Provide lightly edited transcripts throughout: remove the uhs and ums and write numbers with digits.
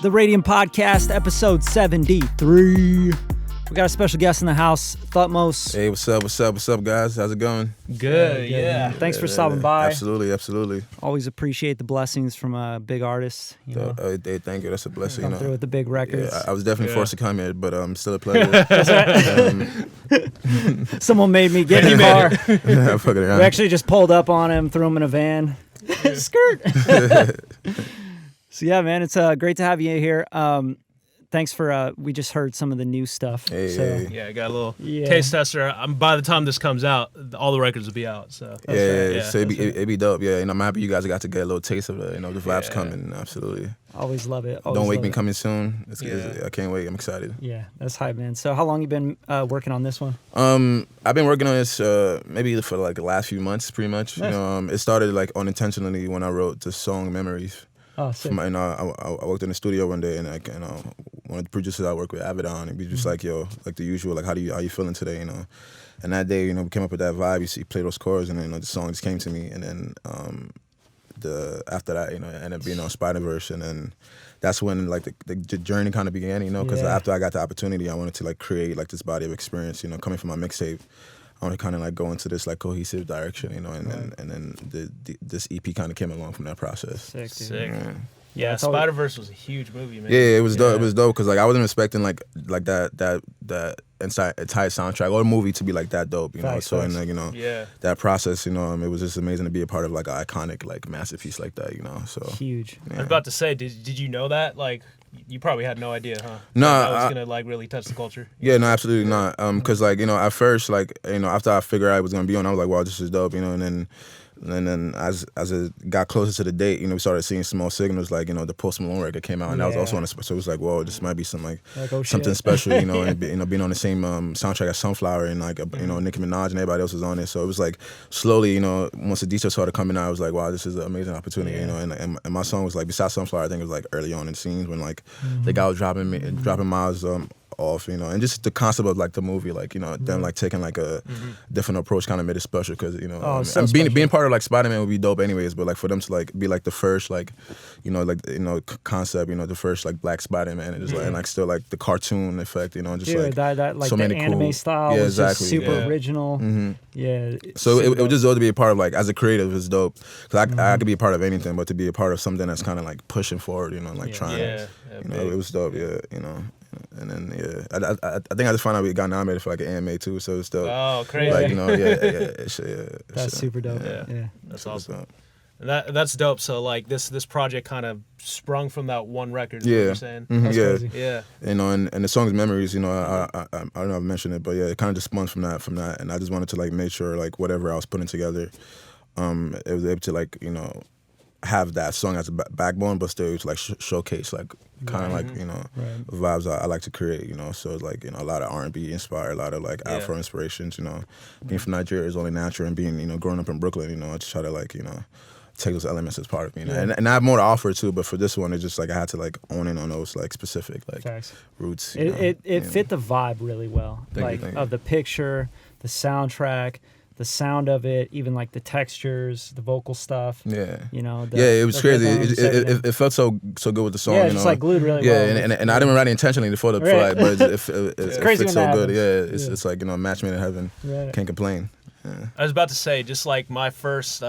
The Radium Podcast, episode 73. We got a special guest in the house, Thutmose. Hey, what's up, guys? How's it going? Good, yeah. Thanks for stopping by. Absolutely. Always appreciate the blessings from a big artist. You know. Hey, thank you. That's a blessing. Come through with the big records. Yeah, I was definitely forced to come here, but still a pleasure. Someone made me get in the car. Fucking around. We actually just pulled up on him, threw him in a van. Skirt. So yeah, man, it's great to have you here. Thanks for we just heard some of the new stuff. Hey. Yeah, I got a little taste tester. By the time this comes out, all the records will be out. So so it'd be dope. Yeah, I'm happy you guys got to get a little taste of it. The vibes coming. Absolutely. Always love it. Don't wait me coming soon. I can't wait. I'm excited. Yeah, that's hype, man. So how long you been working on this one? I've been working on this maybe for like the last few months, pretty much. Nice. It started like unintentionally when I wrote the song "Memories." Oh, sick. I worked in the studio one day, and one of the producers I work with, Avidon, and we just like, like the usual, like how you feeling today, And that day, we came up with that vibe. You play those chords, and then the song just came to me, and then after that, it ended up being on Spider-Verse, and then that's when like the journey kind of began, because after I got the opportunity, I wanted to like create like this body of experience, coming from my mixtape. I want to kind of like go into this like cohesive direction, and then this EP kind of came along from that process. Sick. Yeah, Spider-Verse was a huge movie, man. Yeah, it was dope. It was dope because like I wasn't expecting like that entire soundtrack or movie to be like that dope, So and like that process, it was just amazing to be a part of like an iconic like masterpiece like that, So huge. Yeah. I was about to say, did you know that? Like, you probably had no idea, huh? No, that was gonna like really touch the culture. Yeah, no, absolutely not. Cause like at first like after I figured out I was gonna be on, I was like, wow, this is dope, and then as it got closer to the date, we started seeing small signals like the Post Malone record came out, and that was also on the, so it was like, whoa, this might be some something special, and being on the same soundtrack as Sunflower, and like Nicki Minaj and everybody else was on it, so it was like slowly, once the details started coming out, I was like, wow, this is an amazing opportunity, and my song was like, besides Sunflower, I think it was like early on in the scenes when like the guy was dropping miles off, and just the concept of like the movie, like them like taking like a different approach kind of made it special because being part of like Spider-Man would be dope anyways, but like for them to like be like the first like concept, the first like black Spider-Man, and just like and like still like the cartoon effect, just like that like so the many anime cool style was just super original. So it was just dope to be a part of, like as a creative, it's dope because I could be a part of anything, but to be a part of something that's kind of like pushing forward, like trying, it was dope, And then I think I just found out we got nominated for like an AMA too, so it's dope. Oh, crazy! Like that's super dope. Yeah, that's awesome. And that's dope. So like this project kind of sprung from that one record. Is what you're saying? Crazy. Yeah. And the song's Memories. I don't know if I mentioned it, but it kind of just spun from that, and I just wanted to like make sure like whatever I was putting together, it was able to like have that song as a backbone, but still to like showcase like kind of like vibes I like to create, so it's like a lot of R&B inspired, a lot of like Afro inspirations, being from Nigeria is only natural, and being growing up in Brooklyn, I just try to like take those elements as part of me, and I have more to offer too, but for this one it's just like I had to like own in on those like specific like roots. It fit the vibe really well, Thank you. Of the picture, the soundtrack, the sound of it, even like the textures, the vocal stuff. Yeah. It was crazy. It felt so good with the song. Yeah, just like glued really well. Yeah, and I didn't write it intentionally for the but it fits so good. Yeah, it's like match made in heaven. Right. Can't complain. Yeah. I was about to say, just like my first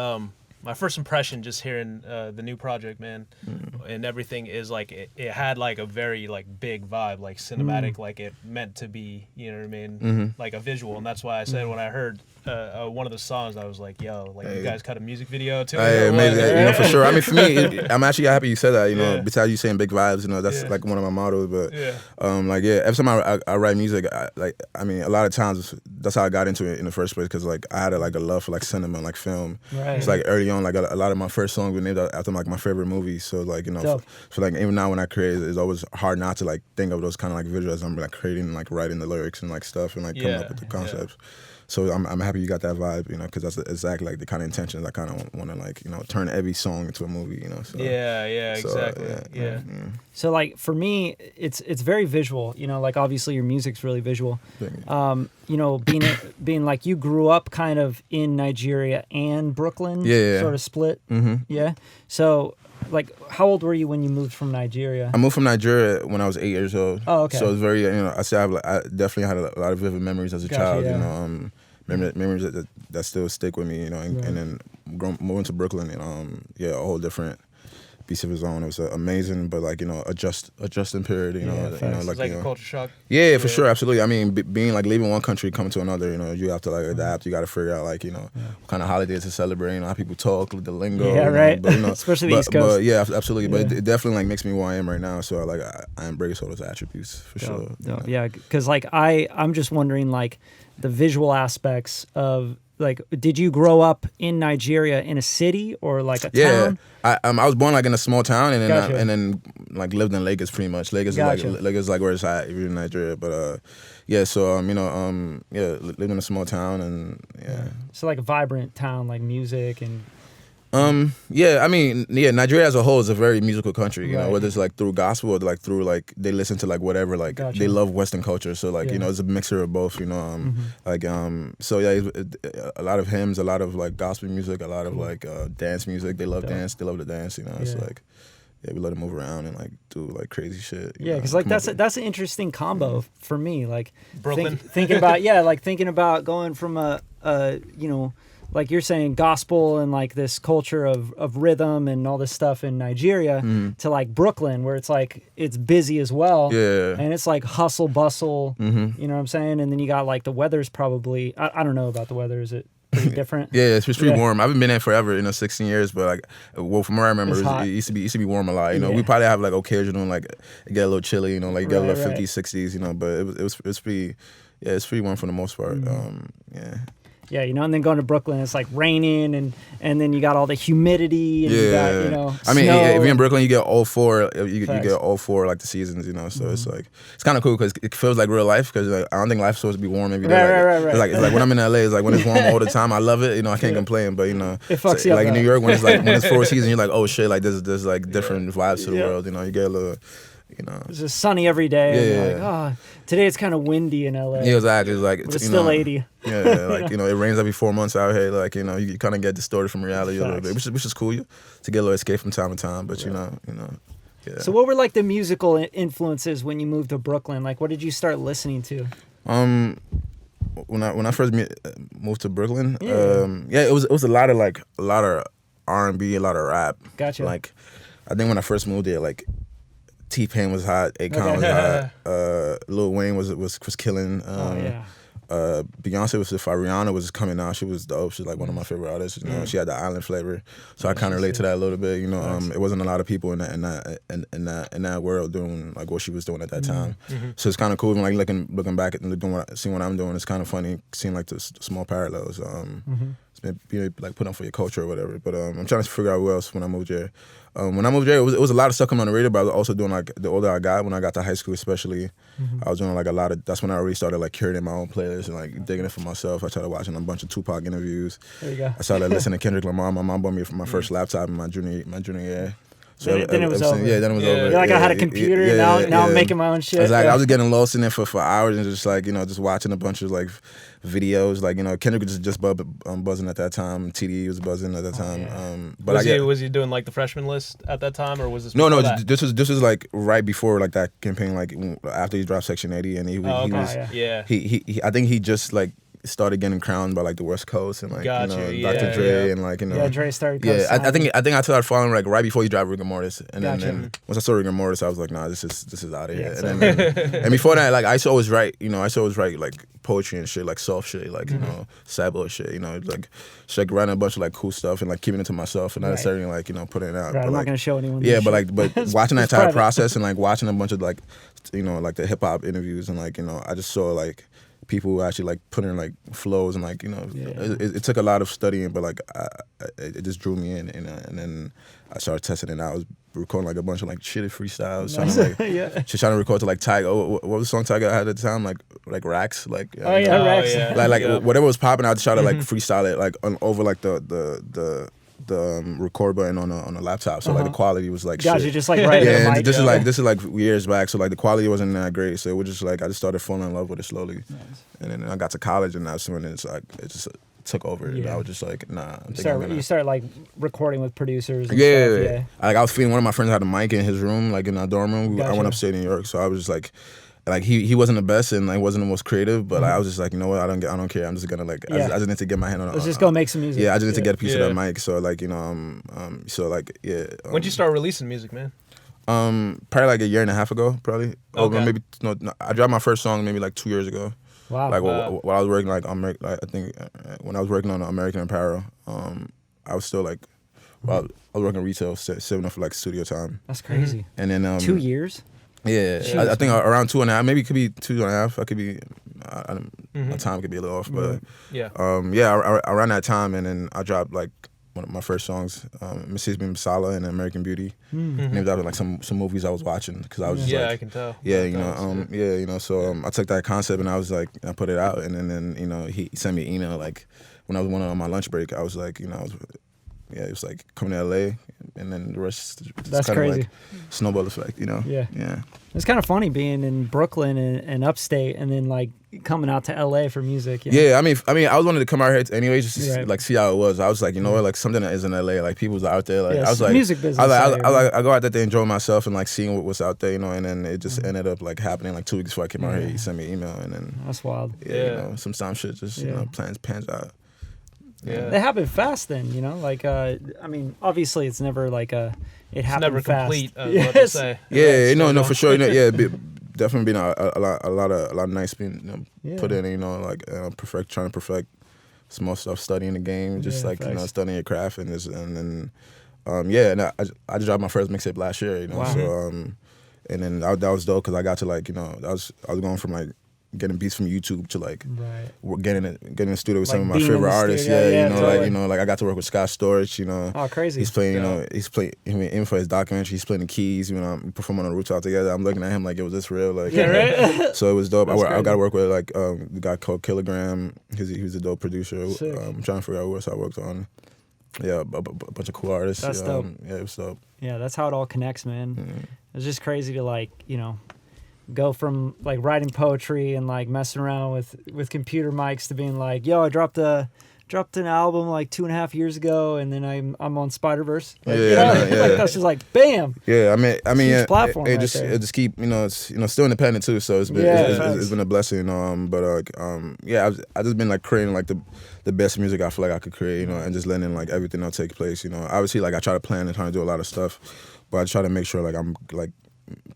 impression, just hearing the new project, man, and everything is like it had like a very like big vibe, like cinematic, like it meant to be, you know what I mean, like a visual, and that's why I said when I heard one of the songs, I was like, yo, like you guys cut a music video to it. Amazing, for sure. I mean, for me, I'm actually happy you said that. Besides you saying big vibes, that's like one of my mottos. But every time I write music, I mean, a lot of times that's how I got into it in the first place, because like I had a love for like cinema and like film. Right. It's like early on, like a lot of my first songs were named after like my favorite movies. So like so like even now when I create, it's always hard not to like think of those kind of like visuals. I'm like creating and like writing the lyrics and like stuff and like coming up with the concepts. So I'm happy you got that vibe, because that's exactly like the kind of intentions I kind of want to like, turn every song into a movie, So, exactly. So like for me, it's very visual, like obviously your music's really visual. Being like you grew up kind of in Nigeria and Brooklyn, sort of split. Yeah. So like, how old were you when you moved from Nigeria? I moved from Nigeria when I was 8 years old. Oh, okay. So it's very, I say I definitely had a lot of vivid memories as a child. Yeah. Memories that still stick with me. And then moving to Brooklyn, a whole different piece of his own. It was amazing, but adjusting period. Like a culture shock. Yeah, for sure, absolutely. I mean, being leaving one country, coming to another, you have to adapt. You got to figure out what kind of holidays to celebrate. How people talk, the lingo. Yeah, right. But, especially the East Coast. But yeah, absolutely. But it definitely makes me who I am right now. So I embrace all those attributes for sure. Yeah, because I'm just wondering the visual aspects of. Did you grow up in Nigeria in a city or a town? Yeah, I was born in a small town and then Gotcha. and then lived in Lagos pretty much. Lagos Gotcha. is where it's at if you're in Nigeria. But lived in a small town and So a vibrant town, music and. Nigeria as a whole is a very musical country, Right. whether it's through gospel or through they listen to whatever, Gotcha. they love Western culture, so it's a mixture of both, a lot of hymns, a lot of gospel music, a lot of dance music. They love dance, they love to dance, it's we let them move around and do crazy shit. Yeah, because that's an interesting combo for me. Brooklyn. Thinking about going from a like you're saying, gospel and this culture of rhythm and all this stuff in Nigeria to Brooklyn, where it's busy as well. Yeah. And it's hustle bustle. You know what I'm saying? And then you got the weather's probably I don't know about the weather. Is it pretty different? Yeah, it's pretty warm. I haven't been there forever, 16 years, but from where I remember, it used to be warm a lot. We probably have occasional it get a little chilly, get a little 50s, 60s, but it's pretty it's pretty warm for the most part. Yeah, and then going to Brooklyn, it's raining, and then you got all the humidity, and you got, I mean, snow. if you're in Brooklyn, you get all four. You get all four the seasons, So it's kind of cool because it feels like real life. Because I don't think life's supposed to be warm every day. Right. It's when I'm in LA, it's when it's warm all the time. I love it. I can't complain. But it fucks you up. in New York, when it's four seasons, you're oh shit, there's different vibes to the world. You get a little. It's just sunny every day. And today it's kind of windy in LA. Yeah, exactly. But it's still 80. Yeah, it rains every 4 months out here. You kind of get distorted from reality a little bit, which is cool. To get a little escape from time to time. But yeah. So what were the musical influences when you moved to Brooklyn? What did you start listening to? When I first moved to Brooklyn, it was a lot of R&B, a lot of rap. Gotcha. I think when I first moved there, T-Pain was hot, Akon was hot, Lil Wayne was killing. Beyonce was Rihanna was coming out. She was dope. She's one of my favorite artists. She had the island flavor, so I kind of relate to that a little bit. It wasn't a lot of people in that world doing what she was doing at that time. So it's kind of cool. Even looking back at seeing what I'm doing, it's kind of funny seeing the small parallels. It's been being put on for your culture or whatever. But I'm trying to figure out what else when I moved here. When I moved here, it was a lot of stuff coming on the radio, but I was also doing the older I got, when I got to high school especially, I was doing a lot of, that's when I already started curating my own playlist and digging it for myself. I started watching a bunch of Tupac interviews. There you go. I started listening to Kendrick Lamar. My mom bought me my first laptop in my junior year. So then it was over. Yeah, then it was over. You're I had a computer, now I'm making my own shit. Exactly. I was getting lost in it for hours and just just watching a bunch of videos. Kendrick was just buzzing at that time. TDE was buzzing at that time. But was he doing the freshman list at that time, or was this? No. This was right before that campaign, after he dropped Section 80, and he was he I think he just started getting crowned by the West Coast and Dr. Dre and Dre started. I think I started following right before he dropped Rigor Mortis, and then once I saw Rigor Mortis, I was like, nah, this is out of here. And before that, I used to always write, poetry and shit, soft shit, sad boy shit, writing a bunch of cool stuff and keeping it to myself and not necessarily putting it out. Right, I'm not gonna show anyone. Yeah, but watching that entire process and watching a bunch of the hip hop interviews and I just saw people who actually put in flows and it took a lot of studying, but it just drew me in, and then I started testing it out. I was recording a bunch of shitty freestyles, trying to record to Tiger. What was the song Tiger had at the time? Racks, Racks. Whatever was popping, I just try to freestyle it over the record button on a laptop, so the quality was Gotcha, shit. just right. Yeah, and this is years back, so the quality wasn't that great. So it was just I just started falling in love with it slowly, and then I got to college, and that's when it's took over. And I was just like, nah. You start like recording with producers. And yeah, stuff, yeah. Like I was feeling one of my friends had a mic in his room, like in our dorm room. Gotcha. I went upstate New York, so I was just like he wasn't the best and like wasn't the most creative, but I was just like, you know what, I don't care. I'm just gonna like I just need to get my hand on. Let's just go make some music. Yeah, I just need to get a piece of that mic. So like so like yeah. When'd you start releasing music, man? Probably like a year and a half ago, probably. Okay. Or maybe no, I dropped my first song maybe like 2 years ago. Wow. Like while I was working like I think when I was working on American Apparel, I was still like, I was working retail, saving up for like studio time. That's crazy. And then 2 years. Yeah, I think around 2.5, maybe it could be 2.5. I could be, my time could be a little off, but around that time, and then I dropped like one of my first songs, Mrs. Masala and American Beauty, named after like some movies I was watching because I was just like, I can tell. Yeah, so I took that concept and I was like, I put it out, and then he sent me an email like when I was on my lunch break. I was like, it was like coming to LA, and then the rest That's kind crazy. of like snowball effect, Yeah. It's kind of funny being in Brooklyn and upstate, and then like coming out to LA for music. Yeah, I mean, I was wanting to come out here anyway, just to Right. like see how it was. I was like, you know what, like something that is in LA, like people's out there. Like I was like, music business. I go out there to enjoy myself and like seeing what's out there, and then it just ended up like happening like 2 weeks before I came out here. He sent me an email, and then That's wild. sometimes shit just pans out. Yeah. They happen fast then, like I mean, obviously it's never like it happened never fast. complete. What to say. Yeah, no, for sure. Definitely been a lot of nice being put in. Trying to perfect small stuff, studying the game, just studying your craft, and then and I just dropped my first mixtape last year. Wow. So and then that was dope because I got to like I was going from like getting beats from YouTube to like getting in the studio with some of my favorite artists. Like I got to work with Scott Storch. Oh, crazy. He's playing. Even for his documentary, he's playing the keys. I'm performing on the rooftop together. I'm looking at him like, was this real? Like, right. So it was dope. I got to work with like the guy called Kilogram. He was a dope producer. I'm trying to figure out who else I worked on. Yeah, a bunch of cool artists. That's dope. Yeah, it was dope. Yeah, that's how it all connects, man. It's just crazy to like go from like writing poetry and like messing around with computer mics to being like, yo, I dropped an album like 2.5 years ago, and then I'm on Spider-Verse. Like, like that's just like bam. Yeah, I mean, huge platform. It just keep it's still independent too. So it's been a blessing. I've just been like creating like the best music I feel like I could create. And just letting like everything else take place. Obviously like I try to plan and try to do a lot of stuff, but I try to make sure like I'm like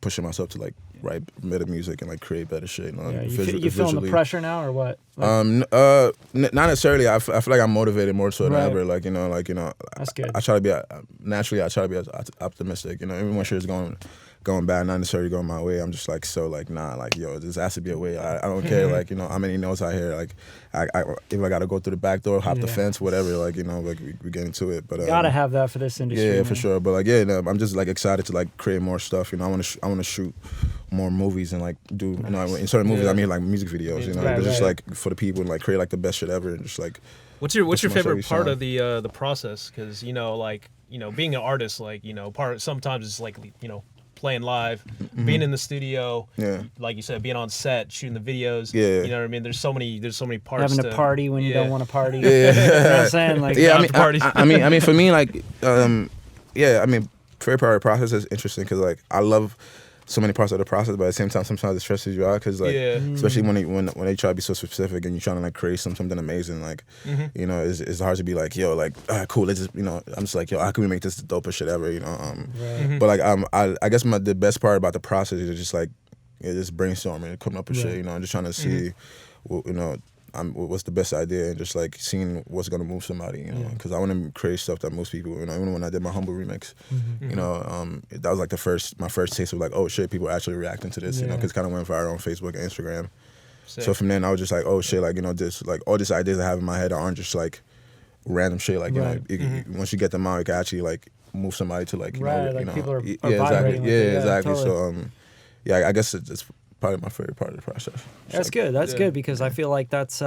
pushing myself to like write better music and like create better shit. You feeling the pressure now or what? Not necessarily. I feel like I'm motivated more so than ever. Like That's good. I try to be naturally. I try to be optimistic. Even when shit's going bad, not necessarily going my way. I'm just like nah. Like this has to be a way. I don't care. Like how many notes I hear. Like if I gotta go through the back door, hop the fence, whatever. Like like we get into it. But gotta have that for this industry. Yeah, man. for sure. But like I'm just like excited to like create more stuff. I want to shoot more movies and like do in certain movies I mean like music videos. But just like for the people and like create like the best shit ever and just like. What's your favorite part of the process? Because being an artist, like sometimes it's like playing live, being in the studio, like you said, being on set, shooting the videos. You know what I mean? There's so many parts. Having a party when you don't want to party. Yeah. You know what I'm saying? Like I mean for me like favorite part of the process is interesting because like I love so many parts of the process, but at the same time, sometimes it stresses you out because, like, especially when they try to be so specific and you're trying to like create something amazing, like, it's hard to be like, yo, like, cool, let's just, I'm just like, yo, how can we make this the dopest shit ever, But like, I guess the best part about the process is just like, just brainstorming, coming up with shit, just trying to see, what's the best idea and just like seeing what's gonna move somebody, because I want to create stuff that moves people. Even when I did my Humble remix, that was like my first taste of like, oh shit, people are actually reacting to this, because it kind of went viral on Facebook and Instagram. Sick. So from then I was just like, oh shit, like this, like all these ideas I have in my head aren't just like random shit. Like once you get them out, you can actually like move somebody to like people are exactly, exactly. Totally. So I guess it's probably my favorite part of the process. That's good. That's good because I feel like that's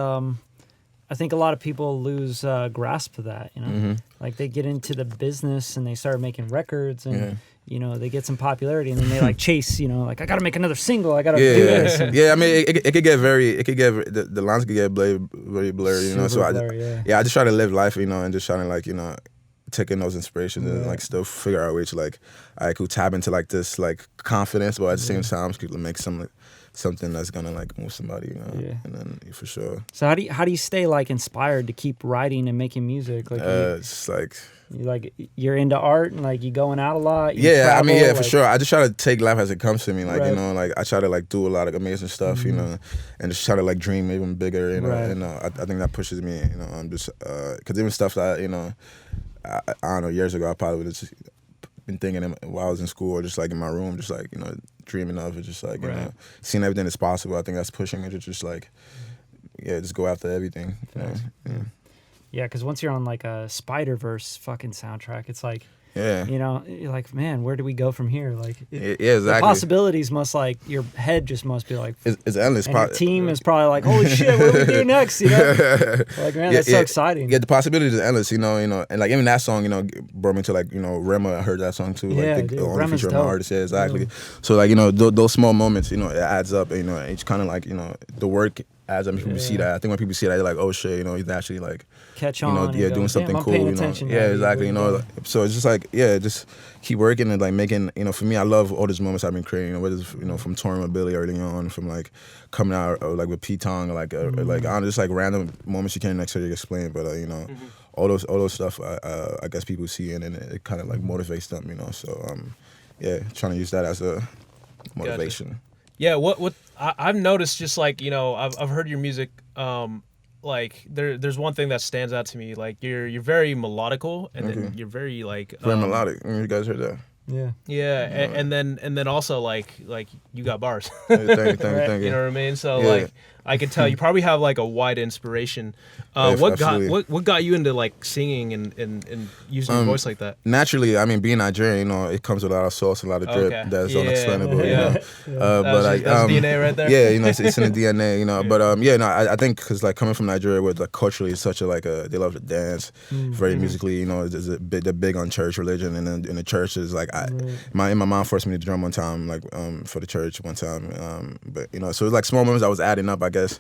I think a lot of people lose grasp of that, you know, like they get into the business and they start making records and, you know, they get some popularity and then they like chase, you know, like I got to make another single. I got to do this. And, I mean, it could get the lines could get very blurry, you know, so blurry, I just try to live life, you know, and just try to like, you know, taking those inspirations and like still figure out ways to like, I could tap into like this like confidence, but at the same time, make something that's gonna like move somebody, you know, and then for sure. So how do you stay like inspired to keep writing and making music? Like it's like you're into art and like you going out a lot. I mean, for sure. I just try to take life as it comes to me, like you know, like I try to like do a lot of amazing stuff, you know, and just try to like dream even bigger, you know. And I think that pushes me, you know. I'm just because even stuff that you know, I don't know, years ago I probably would have just been thinking while I was in school or just like in my room, just like you know, dreaming of it, just like you know, seeing everything that's possible. I think that's pushing me to just like just go after everything. You know? Yeah, because once you're on like a Spider-Verse fucking soundtrack, it's like, you know, you're like, man, where do we go from here? Like, exactly. The possibilities must like, your head just must be like, it's endless. And your team is probably like, holy shit, what do we do next? You know, like man, that's so exciting. Yeah, the possibilities are endless. You know, and like even that song, you know, brought me to like you know, Rema. I heard that song too. Like the only feature of my artist. Yeah, exactly. Yeah. So like you know, those small moments, you know, it adds up. You know, it's kind of like you know, the work adds up. People see that. I think when people see that, they're like, oh shit, you know, he's actually like. Catch on, you know, doing something cool, you know. Yeah, exactly. You know, so it's just like, just keep working and like making. You know, for me, I love all these moments I've been creating. You know, whether it's you know from touring with Billy early on, from like coming out or, like with P Tong, or like just like random moments you can't necessarily explain, but you know, all those stuff. I guess people see and it kind of like motivates them. You know, so trying to use that as a motivation. Gotcha. Yeah, what I've noticed, just like you know, I've heard your music. Like there's one thing that stands out to me. Like you're very melodical, and then you're very like very melodic. You guys heard that? Yeah, and then also like you got bars. Thank you. You know what I mean? So like I could tell you probably have like a wide inspiration. What got you into like singing and using your voice like that? Naturally, I mean, being Nigerian, you know, it comes with a lot of sauce, a lot of drip that's unexplainable. You know, but like that's DNA right there. Yeah, you know, it's in the DNA. You know, but I think because like coming from Nigeria, where like culturally it's such a like they love to dance, very musically. You know, they're big on church religion, and then in the church is like my mom forced me to drum one time, like for the church one time. But you know, so it was like small moments I was adding up, I guess.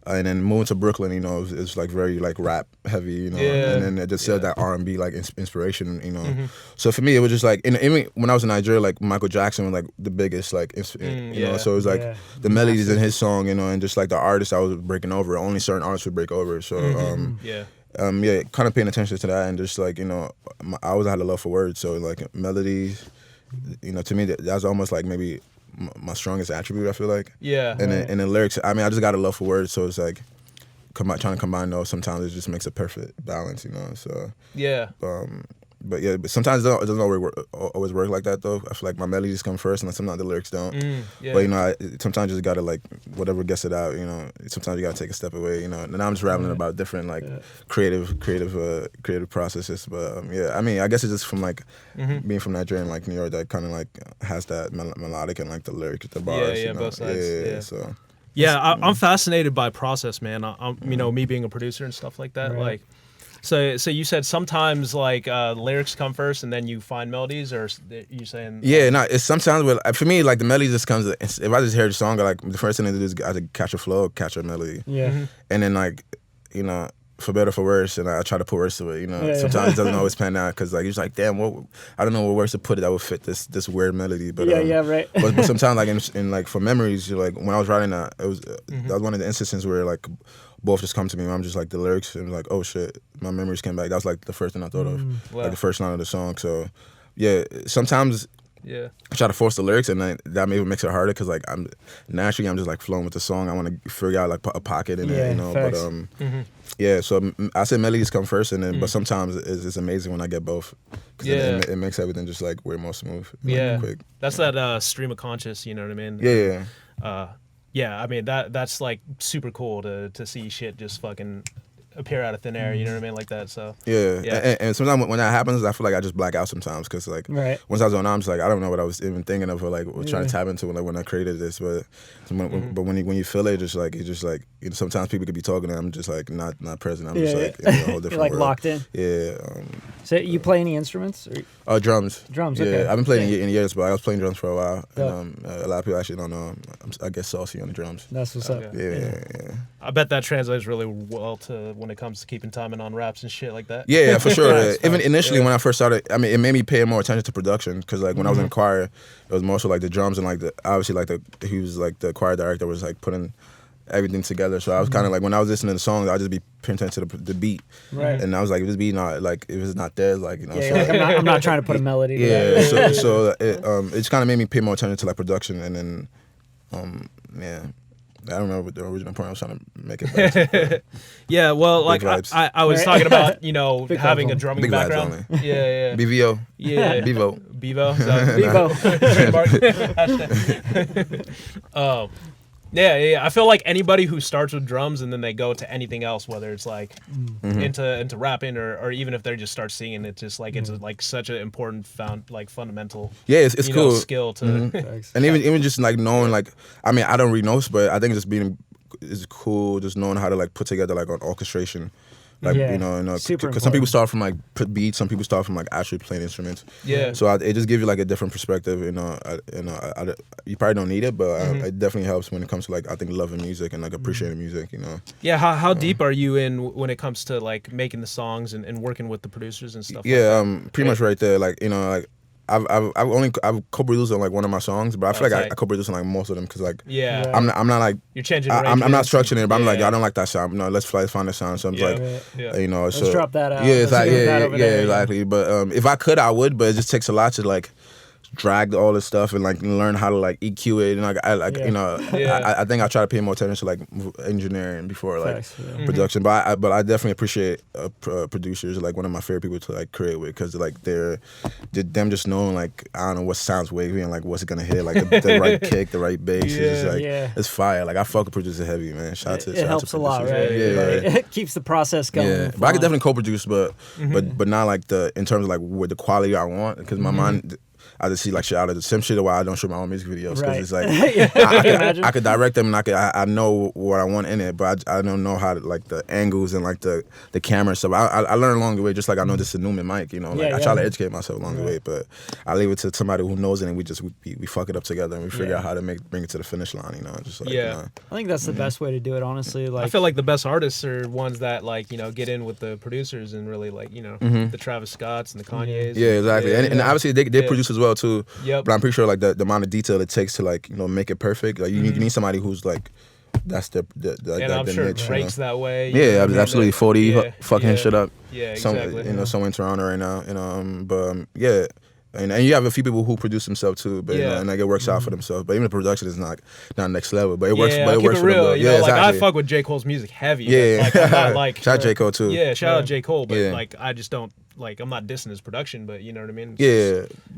And then moving to Brooklyn, you know, it's like very like rap heavy, you know, and then it just said that R&B like inspiration, you know. So for me, it was just like, even when I was in Nigeria, like Michael Jackson was like the biggest, like, you know. So it was like the melodies in his song, you know, and just like the artists I was breaking over, only certain artists would break over. So kind of paying attention to that, and just like you know, I always had a love for words, so like melodies, you know, to me that's almost like maybe my strongest attribute, I feel like. And the lyrics, I mean, I just got a love for words, so it's like trying to combine those. Sometimes it just makes a perfect balance, you know. So but sometimes it doesn't always work like that though. I feel like my melodies come first, and sometimes the lyrics don't. But you know, sometimes you just gotta like whatever gets it out. You know, sometimes you gotta take a step away. You know, and I'm just rambling about different like creative processes. But I mean, I guess it's just from like being from Nigeria and like New York that kind of like has that melodic and like the lyrics, the bars. You know? Both sides. So. I'm fascinated by process, man. I'm you know, me being a producer and stuff like that, like. So you said sometimes like lyrics come first and then you find melodies, or you saying? Yeah, no, it's sometimes for me like the melody just comes. If I just hear the song, like the first thing to do is I have to catch a flow, catch a melody. And then like you know, for better or for worse, and I try to put words to it. You know, sometimes it doesn't always pan out because like you're just like, damn, I don't know what words to put it that would fit this weird melody. But right. but sometimes like in like for memories, you're like when I was writing that, it was that was one of the instances where like. Both just come to me. I'm just like the lyrics and like, oh shit, my memories came back. That was like the first thing I thought of, like the first line of the song. So, sometimes I try to force the lyrics, and that maybe makes it harder because like I'm just like flowing with the song. I want to figure out like a pocket in it, you know. Facts. But so I say melodies come first, and then but sometimes it's amazing when I get both. It makes everything just like way more smooth. Like, quick. That's that stream of conscious. You know what I mean? Yeah. Yeah, I mean that's like super cool to see shit just fucking appear out of thin air. You know what I mean, like that. So yeah. And sometimes when that happens, I feel like I just black out sometimes because like once I was on, I'm just like I don't know what I was even thinking of or like trying to tap into when I created this. But when you feel it, just like sometimes people could be talking and I'm just like not present. I'm just like in a whole different You're like world. locked in. Yeah. So you play any instruments? Or? Drums. Drums. Yeah, Okay. I've been playing in years, but I was playing drums for a while. And, a lot of people actually don't know. I get saucy on the drums. That's what's up. Yeah. I bet that translates really well to when it comes to keeping timing on raps and shit like that. Yeah, for sure. Even initially when I first started, I mean, it made me pay more attention to production because like when I was in choir, it was more so like the drums and like obviously like he was like the choir director was like putting everything together. So I was kind of like when I was listening to the songs, I'd just be paying attention to the beat. Right. And I was like, if this beat not like if it's not there, like so, like, I'm not trying to put a melody. To that. So it just kind of made me pay more attention to like production and then I don't remember what the original point I was trying to make it back. Yeah, well, like I was talking about, having a drumming Big background. Yeah. BVO. Yeah. Bevo. Bevo. Bevo. Yeah. I feel like anybody who starts with drums and then they go to anything else, whether it's like into rapping or even if they just start singing, it's just like it's like such an important fundamental. Yeah, it's cool skill to. And even just like knowing like I mean I don't read notes, but I think just being is cool. Just knowing how to like put together like an orchestration. Like because some people start from like beats, some people start from like actually playing instruments. Yeah. So it just gives you like a different perspective. You probably don't need it, but it definitely helps when it comes to like I think loving music and like appreciating music. Yeah. How deep are you in when it comes to like making the songs and working with the producers and stuff? Yeah. Pretty much right there. Like like. I've co-produced on like one of my songs, but I feel like I co-produced on like most of them because like I'm not like you're changing. I'm not structuring it, but I'm like I don't like that sound. No, let's find a sound. So I'm like let's so drop that out. Yeah, it's like exactly. But if I could, I would. But it just takes a lot to like drag all this stuff and like learn how to like EQ it and like I think I try to pay more attention to like engineering before like production, but I definitely appreciate producers. Like one of my favorite people to like create with because like they're them just knowing like I don't know what sounds wavy and like what's gonna hit like the right kick, the right bass. It's just like it's fire. Like I fuck with producers heavy, man. Shout it helps a lot, right? It keeps the process going. Yeah, but I could definitely co-produce, but not like in terms of like with the quality I want because my mind. I just see like shit out of the same shit why I don't shoot my own music videos because it's like I could direct them and I know what I want in it, but I don't know how to like the angles and like the camera stuff. I learned along the way, just like I know this is a Newman mic, I try to educate myself along the way, but I leave it to somebody who knows it and we fuck it up together and we figure out how to bring it to the finish line, just like I think that's the best way to do it, honestly. Like I feel like the best artists are ones that like get in with the producers and really like the Travis Scotts and the Kanyes. Yeah, exactly. And obviously they produce as well too. Yep. But I'm pretty sure like the amount of detail it takes to like make it perfect. Like you need somebody who's like that's the and I'm sure niche, Drake's that way. Yeah, absolutely. 40 fucking shit up. Yeah, exactly. Somewhere in Toronto right now. And you have a few people who produce themselves too, but and like it works out for themselves. But even the production is not next level, but it works. But it works for real. them. Like I fuck with J. Cole's music heavy. Yeah, like, I'm not like shout out J. Cole too. Yeah, shout out J. Cole, but like I just don't like I'm not dissing his production, but you know what I mean.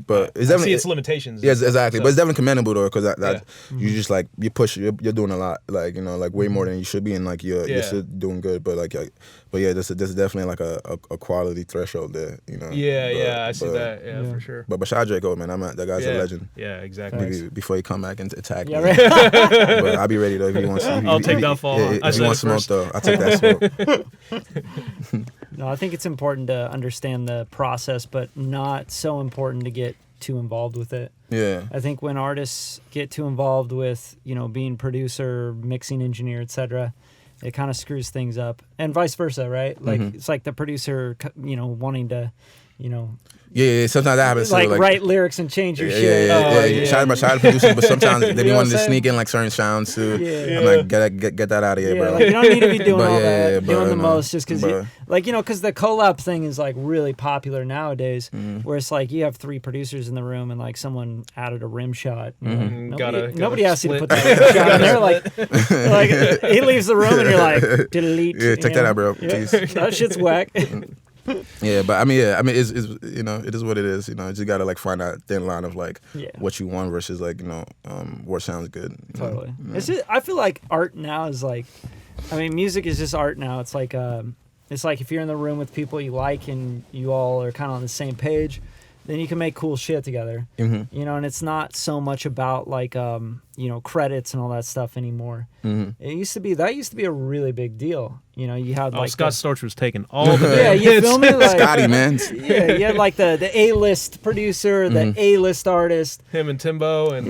But it's definitely its limitations. Yes, exactly. So. But it's definitely commendable though, because that you just like you push, you're doing a lot, like like way more than you should be, and like you're still doing good, but there's definitely like a quality threshold there, I see that, for sure. But shout out J. Cole, man, that guy's a legend. Yeah, exactly. Before he come back and attack me. Right. But I'll be ready though if he wants. I'll take that fall. If he wants smoke though, I'll take that smoke. No, I think it's important to understand the process, but not so important to get too involved with it. Yeah. I think when artists get too involved with, being producer, mixing engineer, etc., it kind of screws things up. And vice versa, right? Like it's like the producer, wanting to, Yeah, sometimes that happens. Like write lyrics and change your shit. Yeah. Shout out producers, but sometimes they be wanting to sneak in like certain sounds too. I'm like, get that out of here, bro. Like, you don't need to be doing all that, doing the most just because, because the collab thing is like really popular nowadays, where it's like you have 3 producers in the room and like someone added a rim shot. Nobody asked you to put that rim shot in there. Like he leaves the room and you're like, delete. Yeah, take that out, bro. Please. That shit's whack. Yeah, but I mean, it's it is what it is. You just gotta like find that thin line of like what you want versus like what sounds good. Totally. It's just, I feel like art now is like, music is just art now. It's like it's like if you're in the room with people you like and you all are kind of on the same page, then you can make cool shit together. Mm-hmm. You know, and it's not so much about like credits and all that stuff anymore. Mm-hmm. It used to be a really big deal. You know, you had like Scott Storch was taking all the yeah, you feel me? Like, Scotty, man. Yeah, you had like the A-list producer, the A-list artist. him and Timbo, and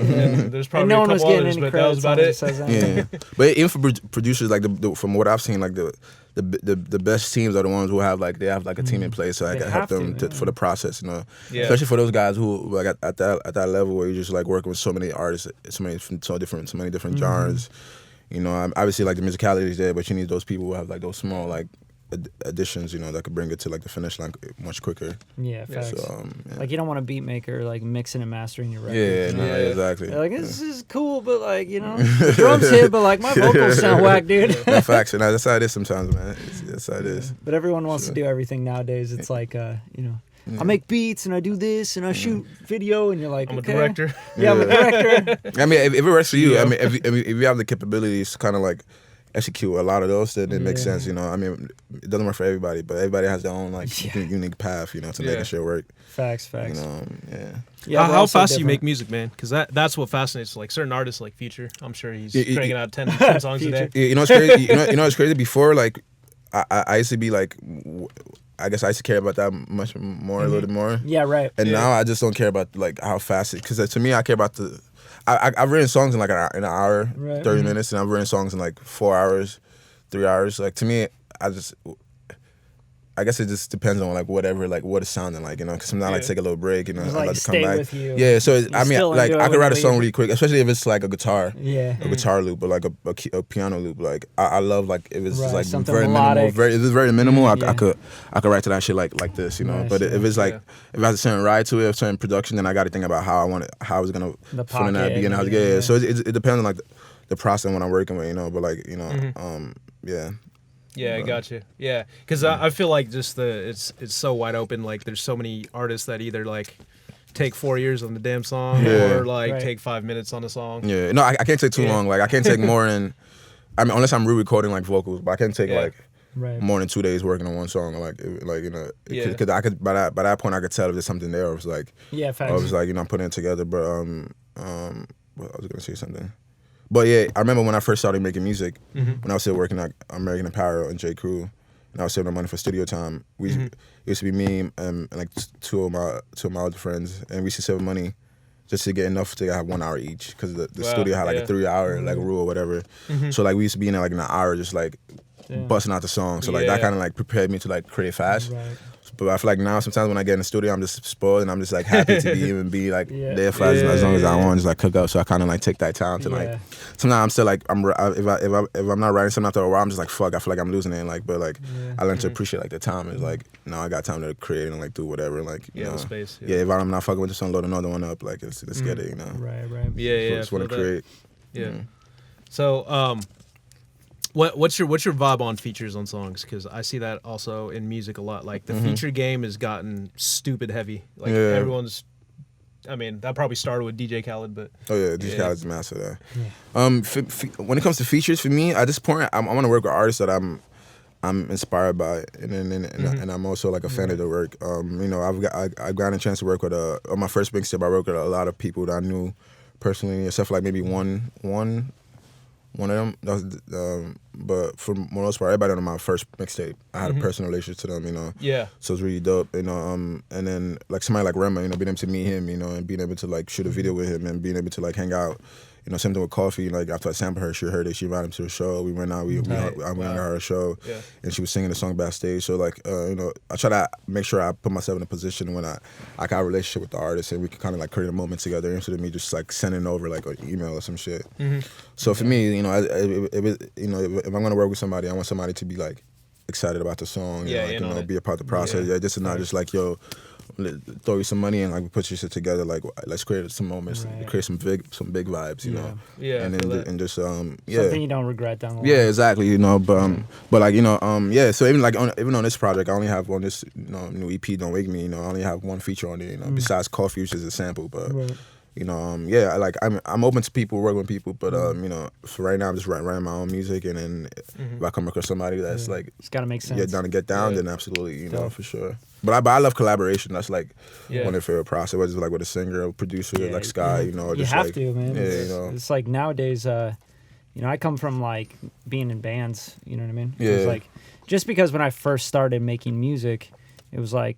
there's probably And no a one was couple getting others, any but that was credits. about it. Yeah, but even for producers, like from what I've seen, like the best teams are the ones who have like a team in place, so I They can help have them to, for the process, you know. Yeah. Especially for those guys who like at that level where you're just like working with so many artists, so many different genres. You know, obviously like the musicality is there, but you need those people who have like those small like additions, you know, that could bring it to like the finish line much quicker. Yeah, facts. So, yeah. Like you don't want a beat maker like mixing and mastering your record. Yeah, you know? no, exactly. They're like, this is cool, but like, you know, the drums hit, but like my vocals sound whack, dude. No, facts, and that's how it is sometimes, man. That's how it is. But everyone wants to do everything nowadays. It's like, you know, I make beats and I do this and I shoot video, and you're like, I'm okay. a director. Yeah, I'm a director. I mean, if it works for you, Yeah. I mean, if you have the capabilities to kind of like execute a lot of those, then it makes sense, you know. I mean, it doesn't work for everybody, but everybody has their own like unique path, you know, to making shit work. Facts. You know, yeah. Yeah, we're How also fast do you different. make music, man? Because that's what fascinates like certain artists like Future. I'm sure he's Yeah, cranking out 10 songs a day. You know, it's crazy. You know, it's crazy. Before, like, I used to be like, I guess I used to care about that much more, a little bit more. Yeah, right. And now I just don't care about like how fast it. Because to me, I care about the. I've written songs in like an hour, Right. 30 minutes, and I've written songs in like 4 hours, 3 hours. Like to me, I guess it just depends on like whatever, like what it's sounding like, you know. Because sometimes I like to take a little break, you know. Just, I like, like to come stay back. with you. Yeah, so I mean, still like enjoy I could write a whenever song you- really quick, especially if it's like a guitar. Yeah. A guitar loop or like a piano loop. Like I love like if it's just Right, like something very melodic. minimal. If it's very minimal, Yeah. I could write to that shit like this, you know. Nice, But yeah. if it's like if it has a certain ride to it, a certain production, then I got to think about how I was gonna The fill in that pocket, beginning. yeah. So it depends on like the process when I'm working with, you know. But like you know, yeah. Yeah, I got you. Yeah, because I feel like just it's so wide open. Like there's so many artists that either like take 4 years on the damn song Yeah. or like Right. take 5 minutes on a song. Yeah, no, I can't take too long. Like I can't take more than, I mean, unless I'm re-recording like vocals, but I can't take like Right. more than 2 days working on one song. Like you know, Yeah. because I could by that point I could tell if there's something there. Or it's like, Yeah, facts. I was like, you know, I'm putting it together. But well, I was gonna say something. But yeah, I remember when I first started making music, when I was still working at American Apparel and J. Crew, and I was saving money for studio time. It used to be me and like two of my other friends, and we used to save money just to get enough to have 1 hour each, because the Wow, studio had like yeah. a 3 hour like rule or whatever. So like we used to be in there like in an hour just like busting out the song. So like that Yeah. kind of like prepared me to like create fast. Right. But I feel like now sometimes when I get in the studio, I'm just spoiled and I'm just like happy to be like Yeah. there for as long as I want, just like cook up. So I kind of like take that time to Yeah. like. Sometimes I'm still like if I'm not writing something after a while, I'm just like fuck. I feel like I'm losing it. Like, but like I learned to appreciate like the time. It's like now I got time to create and like do whatever. Like you know, the space. yeah. If I'm not fucking with this one, load another one up. Like let's get it. You know. Right. Yeah, Just want to I feel that. create. Yeah. So, what's your vibe on features on songs? Because I see that also in music a lot. Like the feature game has gotten stupid heavy. Like Yeah. everyone's. I mean, that probably started with DJ Khaled, but Oh yeah, DJ Khaled's master there. When it comes to features, for me at this point, I want to work with artists that I'm inspired by, and I'm also like a fan of their work. You know, I've gotten a chance to work with on my first mixtape. I worked with a lot of people that I knew personally, except for like maybe one of them. That was, but for the most part, everybody on my first mixtape, I had a personal relationship to them. You know. yeah, So it's really dope, you know. And then like somebody like Rema, you know, being able to meet him, you know, and being able to like shoot a video with him and being able to like hang out, you know, same thing with Coffee. Like after I sampled her, she heard it, she invited him to a show. We went out, I went to her show, Yeah. and she was singing the song backstage. So like, you know, I try to make sure I put myself in a position when I got a relationship with the artist and we can kind of like create a moment together instead of me just like sending over like an email or some shit. So for me, you know, if I'm gonna work with somebody, I want somebody to be like excited about the song, Yeah, and like, in you on know, it. be a part of the process. Yeah, this is not just like yo, throw you some money and like we put your shit together. Like let's create some moments, Right. create some big vibes, you know. Yeah, and I feel then that. and just Something you don't regret down the line. yeah, exactly. You know, but like you know, yeah. So even like even on this project, I only have on this new EP, Don't Wake Me. You know, I only have one feature on it. You know, besides Coffee, which is a sample. But Right. you know, yeah, like I'm open to people, working with people, but you know, for right now I'm just writing my own music, and then if I come across somebody that's like, it's gotta make sense. Yeah, down to get down, then absolutely, you know, for sure. But I love collaboration. That's like one of the favorite process, whether it's like with a singer, a producer, like Sky, you know, or you just have like, to, man. Yeah, It's, you know, it's like nowadays, you know, I come from like being in bands, you know what I mean? Yeah. It's like, just because when I first started making music, it was like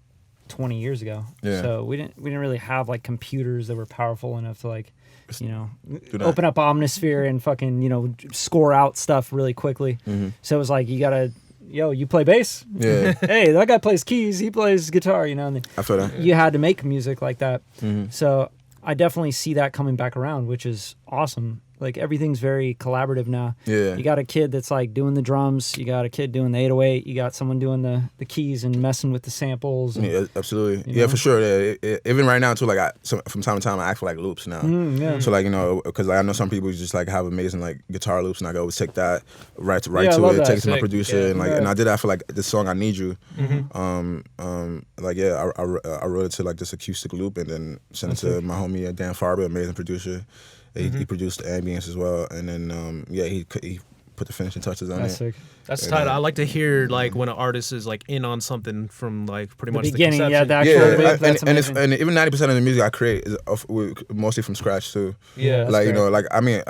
20 years ago. Yeah. So we didn't really have like computers that were powerful enough to like, you know, that. open up Omnisphere and fucking, you know, score out stuff really quickly. So it was like, you gotta, yo, you play bass? Yeah. Hey, that guy plays keys, he plays guitar, you know? And I feel that. you had to make music like that. So I definitely see that coming back around, which is awesome. Like everything's very collaborative now. Yeah. You got a kid that's like doing the drums. You got a kid doing the 808. You got someone doing the keys and messing with the samples. And, Yeah, absolutely. you know? Yeah, for sure. Yeah. Even right now too, like from time to time I act for like loops now. yeah. So like, you know, because like, I know some people just like have amazing like guitar loops, and I go take that, write Yeah, I to love it, that. take it to my Sick. producer, Yeah. and like, Right. and I did that for like the song I Need You. Like yeah, I wrote it to like this acoustic loop, and then sent it to my homie Dan Farber, amazing producer. He produced the ambience as well, and then he put the finishing touches on That's it. sick. That's tight. I like to hear like when an artist is like in on something from like pretty much beginning, the yeah, conception. the actual Yeah, loop, that's and amazing. and even 90% of the music I create is mostly from scratch too. Yeah, that's like you great. know, like I mean,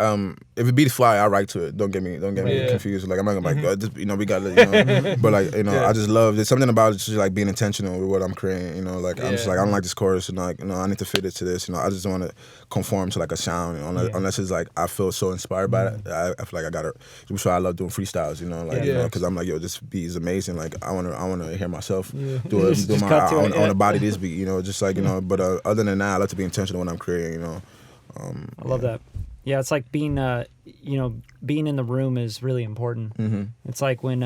if it beats fly, I write to it. Don't get me Yeah. confused. Like I'm not gonna like, just, you know, we got, you know, but like you know, I just love. There's something about it just like being intentional with what I'm creating. You know, like I'm just like, I don't like this chorus, and like, you know, I need to fit it to this. You know, I just don't want to conform to like a sound, you know, unless it's like I feel so inspired by it. I feel like I gotta. That's why I love doing freestyles. You know, like you know, because I'm like, yo, this beat is amazing. Like I wanna hear myself do it. Do my. I want to body this beat. You know, just like, you know. But other than that, I like to be intentional when I'm creating. You know. I love that. Yeah, it's like being, you know, being in the room is really important. It's like when